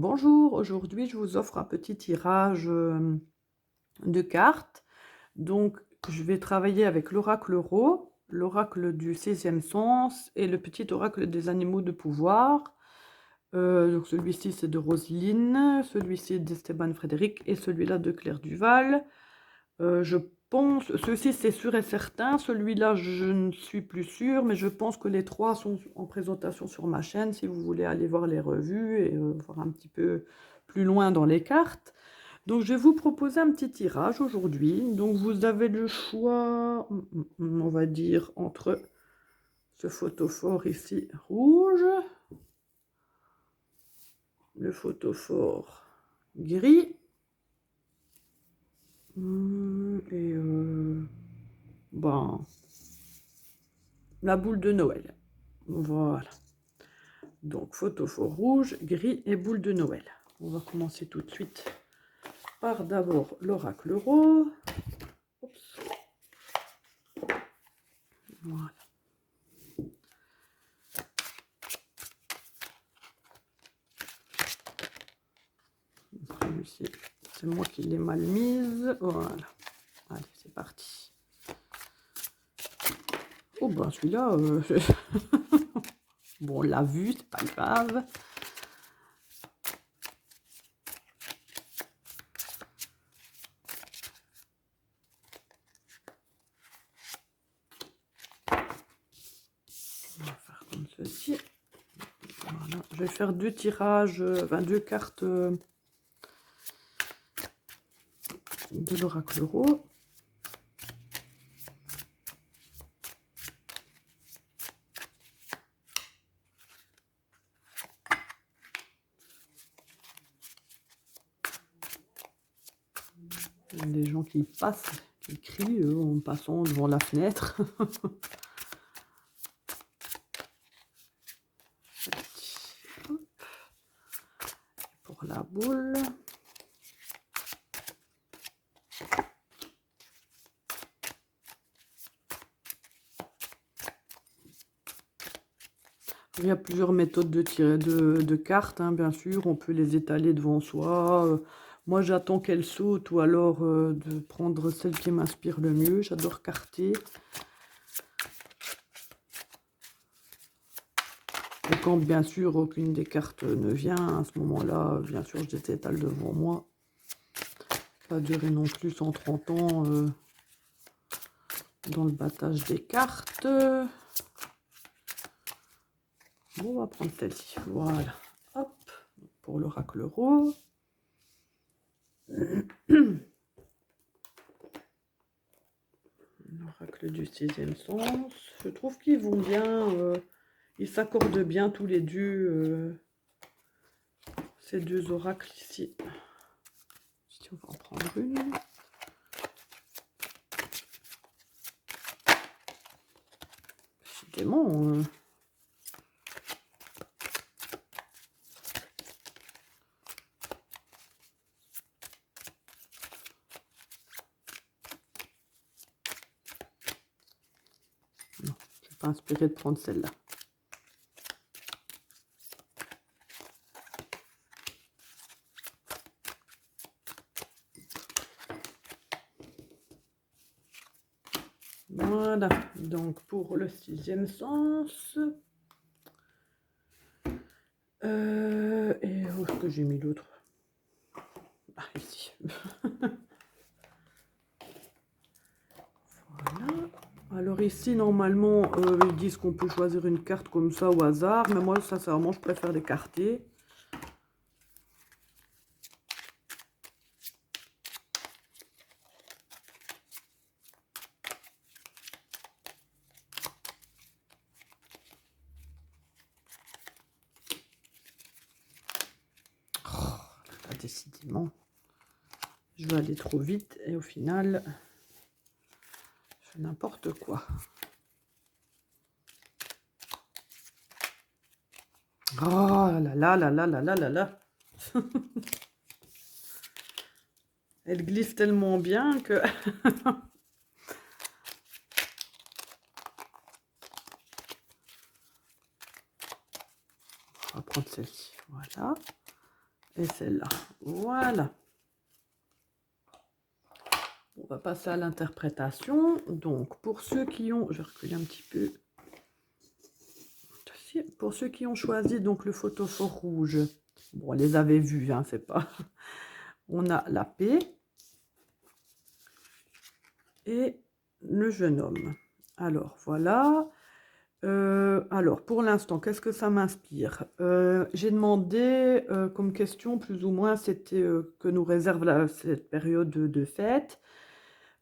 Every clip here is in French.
Bonjour, aujourd'hui je vous offre un petit tirage de cartes. Donc je vais travailler avec l'oracle Euro, l'oracle du sixième sens et le petit oracle des animaux de pouvoir. Donc celui-ci c'est de Roselyne, celui-ci d'Esteban Frédéric et celui-là de Claire Duval. Je pense, ceci c'est sûr et certain, celui-là je ne suis plus sûre, mais je pense que les trois sont en présentation sur ma chaîne si vous voulez aller voir les revues et voir un petit peu plus loin dans les cartes. Donc je vais vous proposer un petit tirage aujourd'hui. Donc vous avez le choix, on va dire, entre ce photophore ici rouge, le photophore gris, et ben, la boule de Noël. Voilà. Donc photophore rouge, gris et boule de Noël. On va commencer tout de suite par d'abord l'oracle Euro. Oups. Voilà. Celui-ci, c'est moi qui l'ai mal mise. Voilà. Allez, c'est parti. Oh ben celui-là, bon, on l'a vu, c'est pas grave. On va faire comme ceci. Voilà. Je vais faire deux tirages, enfin deux cartes de l'oracle Euro. Il y a des gens qui passent, qui crient en passant devant la fenêtre. Pour la boule. Il y a plusieurs méthodes de tirer de cartes, hein, bien sûr. On peut les étaler devant soi. Moi, j'attends qu'elles sautent ou alors de prendre celle qui m'inspire le mieux. J'adore carter. Et quand, bien sûr, aucune des cartes ne vient, à ce moment-là, bien sûr, je les étale devant moi. Pas durer non plus 130 ans dans le battage des cartes. Bon, on va prendre celle-ci. Voilà. Hop, pour l'oracle Euro. L'oracle du sixième sens. Je trouve qu'ils vont bien. Ils s'accordent bien tous les deux. Ces deux oracles ici. Si on va en prendre une. Décidément. Non, je ne suis pas inspirée de prendre celle-là. Voilà, donc pour le sixième sens. Et où est-ce que j'ai mis l'autre? Ah, ici. Voilà. Alors ici, normalement, ils disent qu'on peut choisir une carte comme ça au hasard. Mais moi, sincèrement, je préfère l'écarter. Décidément, je vais aller trop vite et au final, je fais n'importe quoi. Oh là là là là là là là là. Elle glisse tellement bien que... On va prendre celle-ci, voilà. et celle-là. Voilà. On va passer à l'interprétation. Donc, pour ceux qui ont... Je vais reculer un petit peu. Pour ceux qui ont choisi donc le photophore rouge, bon, on les avait vus, hein, c'est pas... On a la paix et le jeune homme. Alors, voilà. Alors, pour l'instant, qu'est-ce que ça m'inspire? J'ai demandé comme question, plus ou moins, c'était que nous réserve cette période de fête.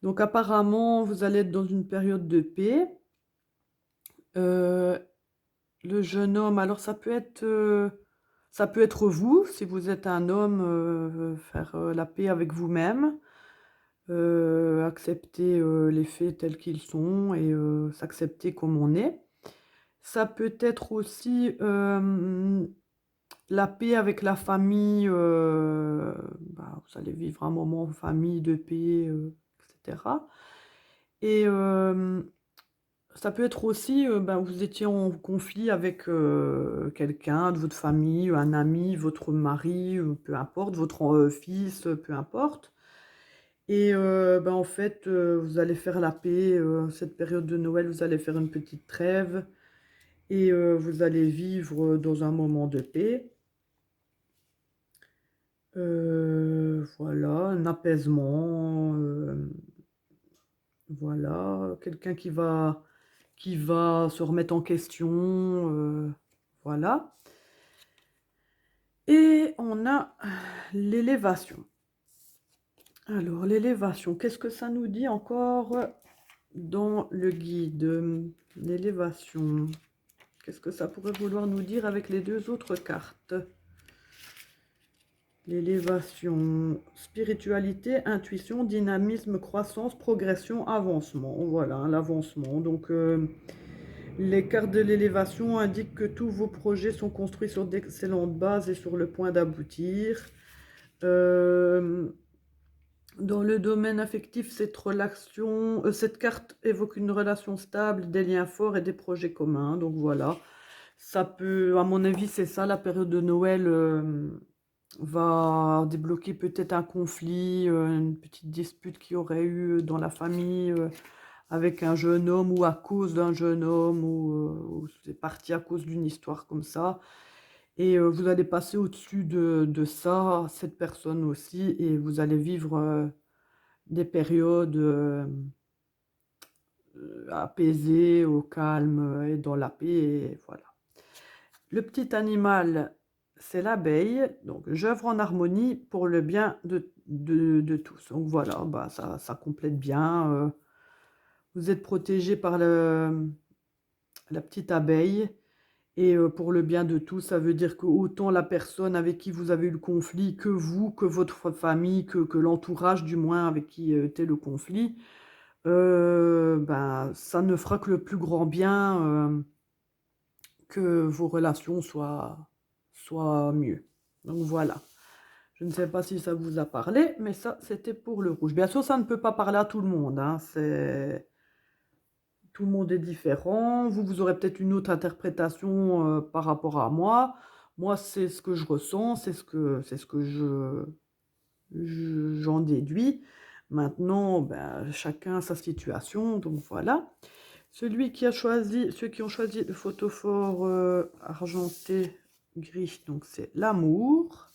Donc, apparemment, vous allez être dans une période de paix. Le jeune homme, alors ça peut être vous, si vous êtes un homme, faire la paix avec vous-même, accepter les faits tels qu'ils sont et s'accepter comme on est. Ça peut être aussi la paix avec la famille, vous allez vivre un moment en famille de paix, etc. Et ça peut être aussi, vous étiez en conflit avec quelqu'un de votre famille, un ami, votre mari, peu importe, votre fils, peu importe. Et en fait, vous allez faire la paix, cette période de Noël, vous allez faire une petite trêve et vous allez vivre dans un moment de paix. Voilà, un apaisement, voilà, quelqu'un qui va se remettre en question, voilà. Et on a l'élévation. Alors, l'élévation, qu'est-ce que ça nous dit encore dans le guide? L'élévation, qu'est-ce que ça pourrait vouloir nous dire avec les deux autres cartes? L'élévation, spiritualité, intuition, dynamisme, croissance, progression, avancement. Voilà, l'avancement. Donc, les cartes de l'élévation indiquent que tous vos projets sont construits sur d'excellentes bases et sur le point d'aboutir. Dans le domaine affectif, cette carte évoque une relation stable, des liens forts et des projets communs. Donc voilà, ça peut, à mon avis, c'est ça, la période de Noël va débloquer peut-être un conflit, une petite dispute qu'il y aurait eu dans la famille avec un jeune homme ou à cause d'un jeune homme ou c'est parti à cause d'une histoire comme ça. Et vous allez passer au-dessus de ça, cette personne aussi, et vous allez vivre des périodes apaisées, au calme et dans la paix, et voilà. Le petit animal, c'est l'abeille, donc j'œuvre en harmonie pour le bien de tous. Donc voilà, ça complète bien. Vous êtes protégé par la petite abeille. Et pour le bien de tous, ça veut dire que autant la personne avec qui vous avez eu le conflit, que vous, que votre famille, que l'entourage du moins avec qui était le conflit, ça ne fera que le plus grand bien, que vos relations soient mieux. Donc voilà. Je ne sais pas si ça vous a parlé, mais ça, c'était pour le rouge. Bien sûr, ça ne peut pas parler à tout le monde, hein, tout le monde est différent. Vous aurez peut-être une autre interprétation par rapport à moi. Moi, c'est ce que je ressens, c'est ce que j'en déduis. Maintenant, chacun sa situation, donc voilà. Ceux qui ont choisi le photophore argenté gris, donc c'est l'amour.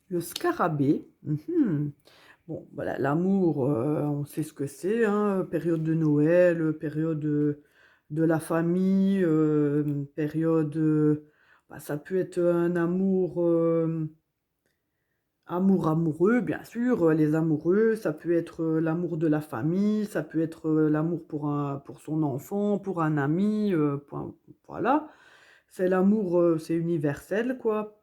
Le scarabée. Bon, voilà, l'amour, on sait ce que c'est, hein, période de Noël, période de la famille, période... ça peut être un amoureux, bien sûr, les amoureux, ça peut être l'amour de la famille, ça peut être l'amour pour son enfant, pour un ami, voilà. C'est l'amour, c'est universel, quoi.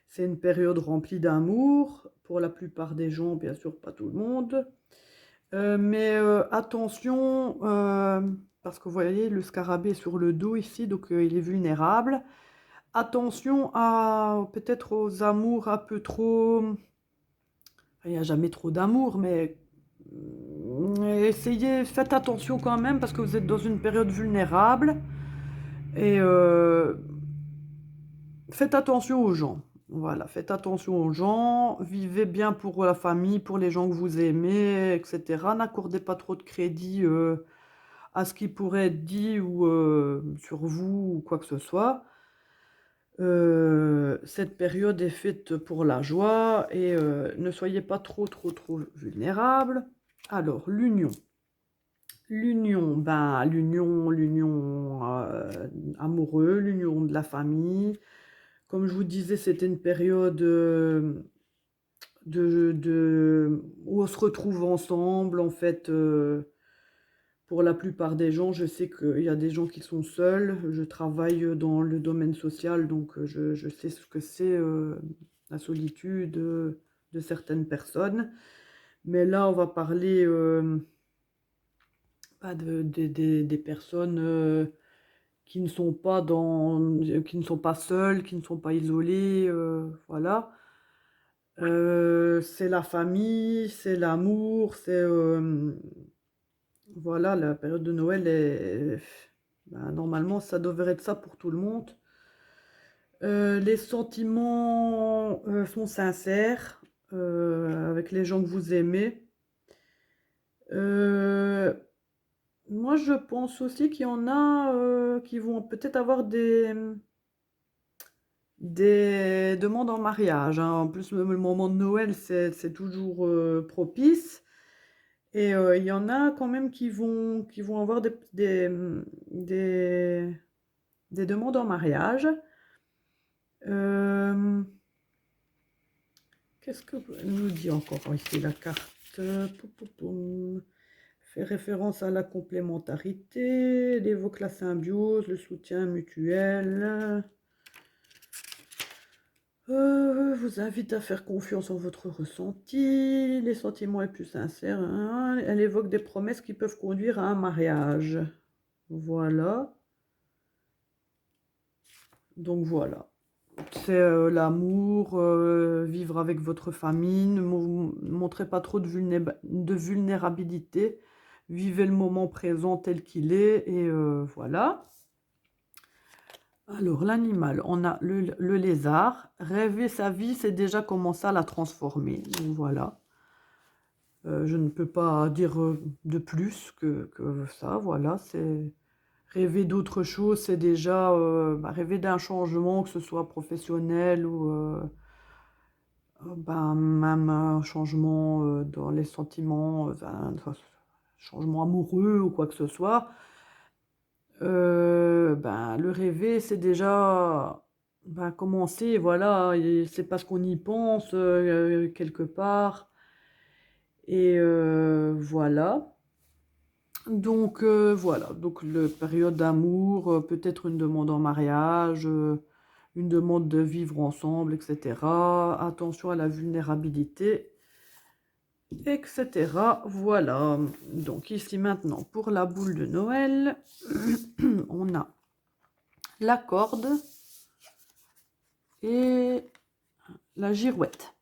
C'est une période remplie d'amour, pour la plupart des gens, bien sûr, pas tout le monde. Mais attention, parce que vous voyez, le scarabée est sur le dos ici, donc il est vulnérable. Attention peut-être aux amours un peu trop... Il n'y a jamais trop d'amour, mais faites attention quand même, parce que vous êtes dans une période vulnérable. Et faites attention aux gens. Voilà, faites attention aux gens, vivez bien pour la famille, pour les gens que vous aimez, etc. N'accordez pas trop de crédit à ce qui pourrait être dit ou sur vous ou quoi que ce soit. Cette période est faite pour la joie et ne soyez pas trop vulnérables. Alors, l'union. L'union, ben, l'union amoureux, l'union de la famille. Comme je vous disais, c'était une période où on se retrouve ensemble. En fait, pour la plupart des gens, je sais qu'il y a des gens qui sont seuls. Je travaille dans le domaine social, donc je sais ce que c'est la solitude de certaines personnes. Mais là, on va parler des personnes qui ne sont pas qui ne sont pas seules, qui ne sont pas isolées, voilà. C'est la famille, c'est l'amour, voilà, la période de Noël est ben, normalement, ça devrait être ça pour tout le monde. Les sentiments, sont sincères, avec les gens que vous aimez. Heu, Moi, je pense aussi qu'il y en a, qui vont peut-être avoir des demandes en mariage, hein. En plus, le moment de Noël, c'est toujours, propice et il y en a quand même qui vont avoir des demandes en mariage. Hem, Qu'est-ce que nous dit encore ici la carte? Poum, poum, poum. Fait référence à la complémentarité, elle évoque la symbiose, le soutien mutuel. Vous invite à faire confiance en votre ressenti, les sentiments les plus sincères, hein. Elle évoque des promesses qui peuvent conduire à un mariage. Voilà. Donc voilà. C'est l'amour, vivre avec votre famille, ne montrez pas trop de vulnérabilité, vivez le moment présent tel qu'il est et voilà. Alors l'animal, on a le lézard. Rêver sa vie, c'est déjà commencer à la transformer. Donc voilà. Je ne peux pas dire de plus que ça. Voilà, c'est rêver d'autre chose, c'est déjà bah, rêver d'un changement, que ce soit professionnel ou ben, même un changement dans les sentiments, enfin, changement amoureux ou quoi que ce soit. Ben, le rêver, c'est déjà ben, commencer, voilà, et c'est parce qu'on y pense quelque part. Et voilà. Donc voilà, donc le période d'amour, peut-être une demande en mariage, une demande de vivre ensemble, etc. Attention à la vulnérabilité, etc. Voilà. Donc ici maintenant, pour la boule de Noël, on a la corde et la girouette.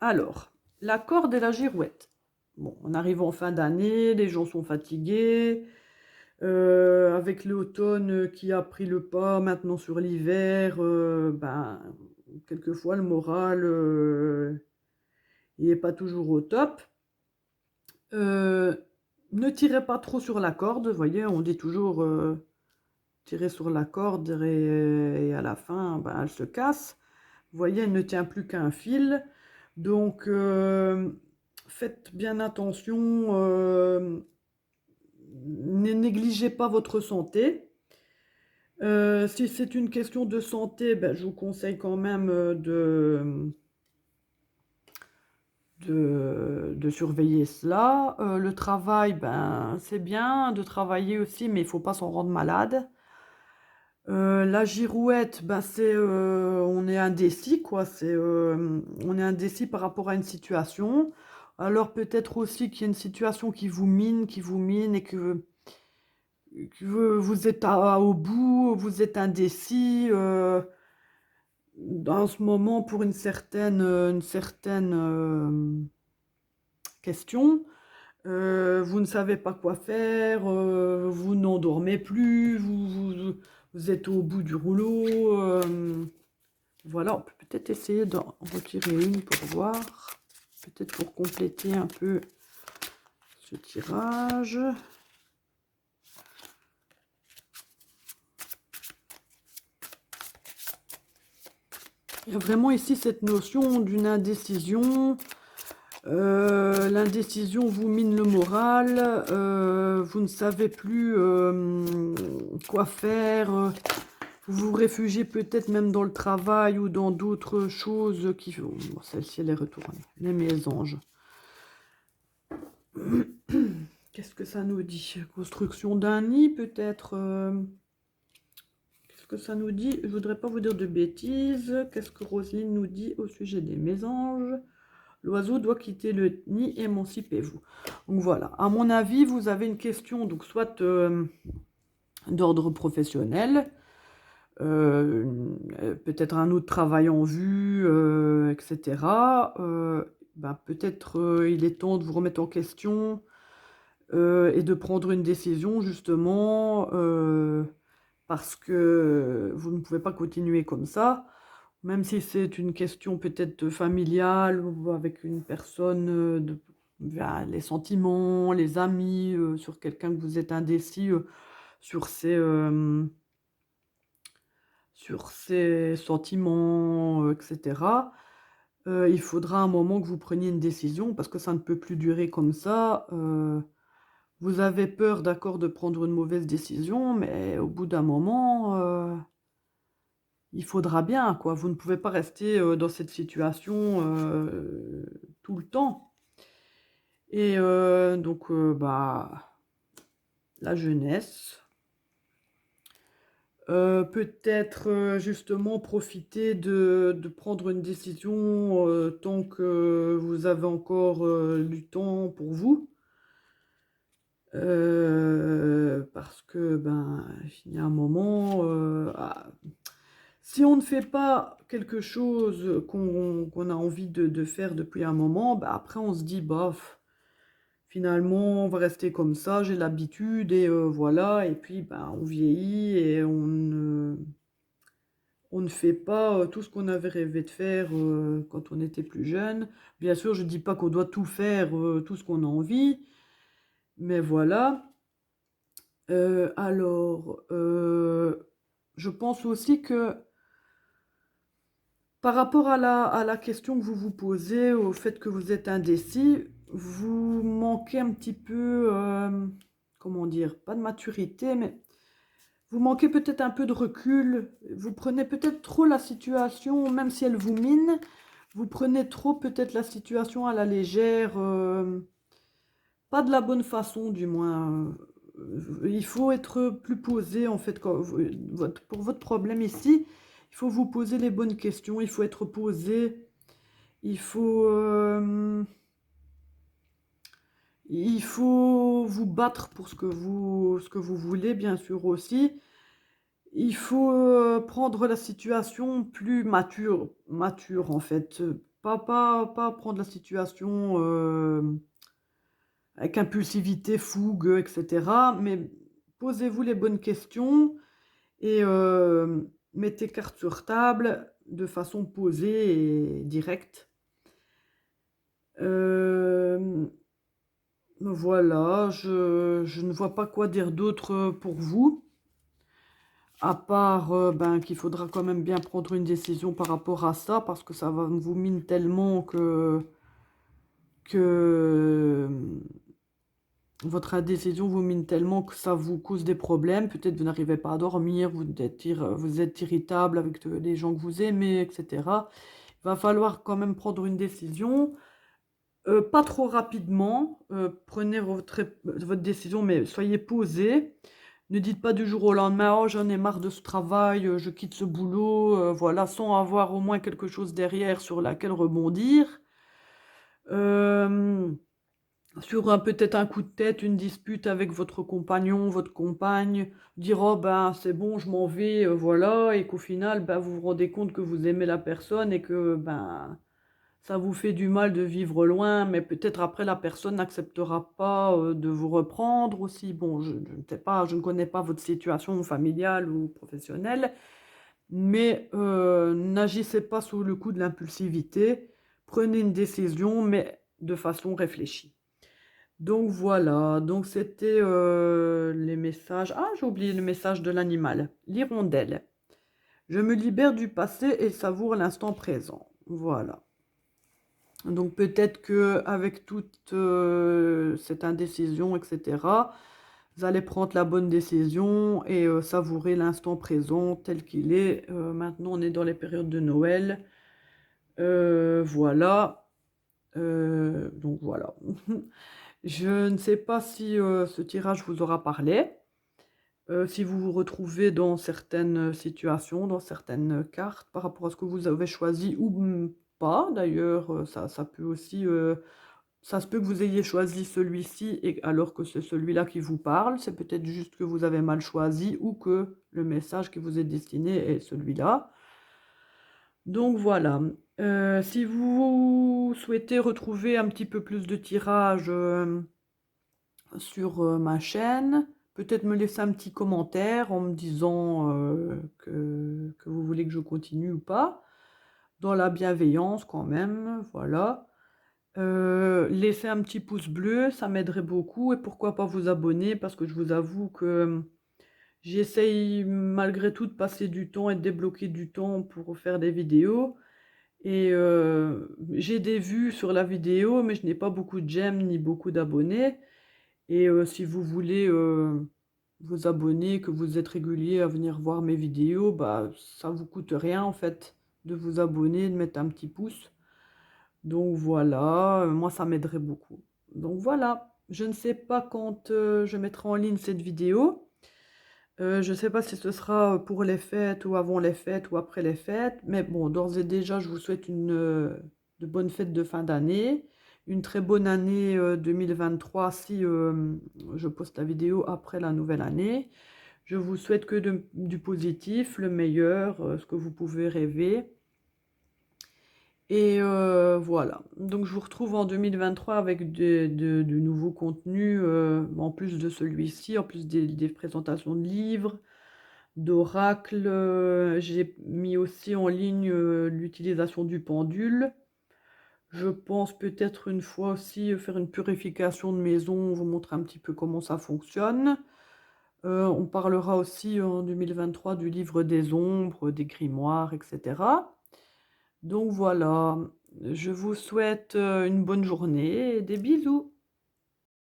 Alors, la corde et la girouette. Bon, on arrive en fin d'année, les gens sont fatigués. Avec l'automne qui a pris le pas maintenant sur l'hiver, ben, quelquefois le moral, il est pas toujours au top. Ne tirez pas trop sur la corde, vous voyez, on dit toujours, tirer sur la corde et à la fin, ben, elle se casse. Vous voyez, elle ne tient plus qu'un fil. Donc, faites bien attention, ne négligez pas votre santé. Si c'est une question de santé, ben, je vous conseille quand même de surveiller cela. Le travail, ben, c'est bien de travailler aussi, mais il ne faut pas s'en rendre malade. La girouette, ben, on est indécis, quoi. On est indécis par rapport à une situation. Alors peut-être aussi qu'il y a une situation qui vous mine et que vous êtes au bout, vous êtes indécis. En ce moment, pour une certaine question, vous ne savez pas quoi faire, vous n'endormez plus, vous êtes au bout du rouleau. voilà, on peut peut-être essayer d'en retirer une pour voir, peut-être pour compléter un peu ce tirage. Il y a vraiment ici cette notion d'une indécision. L'indécision vous mine le moral, vous ne savez plus quoi faire, vous vous réfugiez peut-être même dans le travail ou dans d'autres choses qui... Bon, celle-ci, elle est retournée. Les mésanges. Qu'est-ce que ça nous dit? Construction d'un nid, peut-être. Qu'est-ce que ça nous dit? Je voudrais pas vous dire de bêtises. Qu'est-ce que Roselyne nous dit au sujet des mésanges? L'oiseau doit quitter le nid, émancipez-vous. Donc voilà, à mon avis, vous avez une question, donc soit d'ordre professionnel, peut-être un autre travail en vue, etc. Ben, peut-être il est temps de vous remettre en question et de prendre une décision justement parce que vous ne pouvez pas continuer comme ça. Même si c'est une question peut-être familiale ou avec une personne, les sentiments, les amis, sur quelqu'un que vous êtes indécis, sur ses sentiments, etc. Il faudra un moment que vous preniez une décision parce que ça ne peut plus durer comme ça. Vous avez peur, d'accord, de prendre une mauvaise décision, mais au bout d'un moment, il faudra bien, quoi. Vous ne pouvez pas rester dans cette situation tout le temps. Et donc, bah, la jeunesse. Peut-être justement profiter de prendre une décision tant que vous avez encore du temps pour vous. Parce que, ben, il y a un moment... si on ne fait pas quelque chose qu'on a envie de faire depuis un moment, bah après on se dit, bof, finalement on va rester comme ça, j'ai l'habitude et voilà, et puis bah, on vieillit et on ne fait pas tout ce qu'on avait rêvé de faire quand on était plus jeune. Bien sûr, je ne dis pas qu'on doit tout faire, tout ce qu'on a envie, mais voilà. Alors, je pense aussi que par rapport à la question que vous vous posez, au fait que vous êtes indécis, vous manquez un petit peu, comment dire, pas de maturité, mais vous manquez peut-être un peu de recul. Vous prenez peut-être trop la situation, même si elle vous mine, vous prenez trop peut-être la situation à la légère, pas de la bonne façon du moins. Il faut être plus posé en fait pour votre problème ici. Il faut vous poser les bonnes questions, il faut être posé, il faut, il faut vous battre pour ce que vous voulez, bien sûr aussi. Il faut prendre la situation plus mature en fait. Pas prendre la situation avec impulsivité, fougue, etc. Mais posez-vous les bonnes questions et mettez carte sur table de façon posée et directe. Voilà, je ne vois pas quoi dire d'autre pour vous, à part ben, qu'il faudra quand même bien prendre une décision par rapport à ça, parce que ça va vous mine tellement que votre indécision vous mine tellement que ça vous cause des problèmes. Peut-être vous n'arrivez pas à dormir, vous êtes irritable avec les gens que vous aimez, etc. Il va falloir quand même prendre une décision. Pas trop rapidement, prenez votre décision, mais soyez posé. Ne dites pas du jour au lendemain, oh j'en ai marre de ce travail, je quitte ce boulot, voilà, sans avoir au moins quelque chose derrière sur laquelle rebondir. Euh, sur peut-être un coup de tête, une dispute avec votre compagnon, votre compagne, dire oh ben c'est bon, je m'en vais, voilà, et qu'au final, ben, vous vous rendez compte que vous aimez la personne et que ben ça vous fait du mal de vivre loin, mais peut-être après la personne n'acceptera pas de vous reprendre aussi. Bon, je ne sais pas, je ne connais pas votre situation familiale ou professionnelle, mais n'agissez pas sous le coup de l'impulsivité. Prenez une décision, mais de façon réfléchie. Donc voilà, donc c'était les messages. Ah, j'ai oublié le message de l'animal. L'hirondelle. Je me libère du passé et savoure l'instant présent. Voilà. Donc peut-être que avec toute cette indécision, etc., vous allez prendre la bonne décision et savourer l'instant présent tel qu'il est. Maintenant, on est dans les périodes de Noël. Voilà. Donc voilà. Je ne sais pas si ce tirage vous aura parlé. Si vous vous retrouvez dans certaines situations, dans certaines cartes par rapport à ce que vous avez choisi ou pas d'ailleurs, ça peut aussi, ça se peut que vous ayez choisi celui-ci et alors que c'est celui-là qui vous parle. C'est peut-être juste que vous avez mal choisi ou que le message qui vous est destiné est celui-là. Donc voilà. Si vous souhaitez retrouver un petit peu plus de tirages, sur ma chaîne, peut-être me laisser un petit commentaire en me disant que vous voulez que je continue ou pas, dans la bienveillance quand même, voilà. Laissez un petit pouce bleu, ça m'aiderait beaucoup et pourquoi pas vous abonner parce que je vous avoue que j'essaye malgré tout de passer du temps et de débloquer du temps pour faire des vidéos et j'ai des vues sur la vidéo mais je n'ai pas beaucoup de j'aime ni beaucoup d'abonnés. Et si vous voulez vous abonner, que vous êtes régulier à venir voir mes vidéos, bah, ça vous coûte rien en fait de vous abonner, de mettre un petit pouce. Donc voilà, moi ça m'aiderait beaucoup. Donc voilà, je ne sais pas quand je mettrai en ligne cette vidéo. Je ne sais pas si ce sera pour les fêtes ou avant les fêtes ou après les fêtes. Mais bon, d'ores et déjà, je vous souhaite de bonnes fêtes de fin d'année. Une très bonne année 2023 si je poste la vidéo après la nouvelle année. Je vous souhaite que du positif, le meilleur, ce que vous pouvez rêver. Et voilà. Donc je vous retrouve en 2023 avec de nouveaux contenus, en plus de celui-ci, en plus des présentations de livres, d'oracles. J'ai mis aussi en ligne l'utilisation du pendule. Je pense peut-être une fois aussi faire une purification de maison, vous montrer un petit peu comment ça fonctionne. On parlera aussi en 2023 du livre des ombres, des grimoires, etc. Donc voilà, je vous souhaite une bonne journée et des bisous.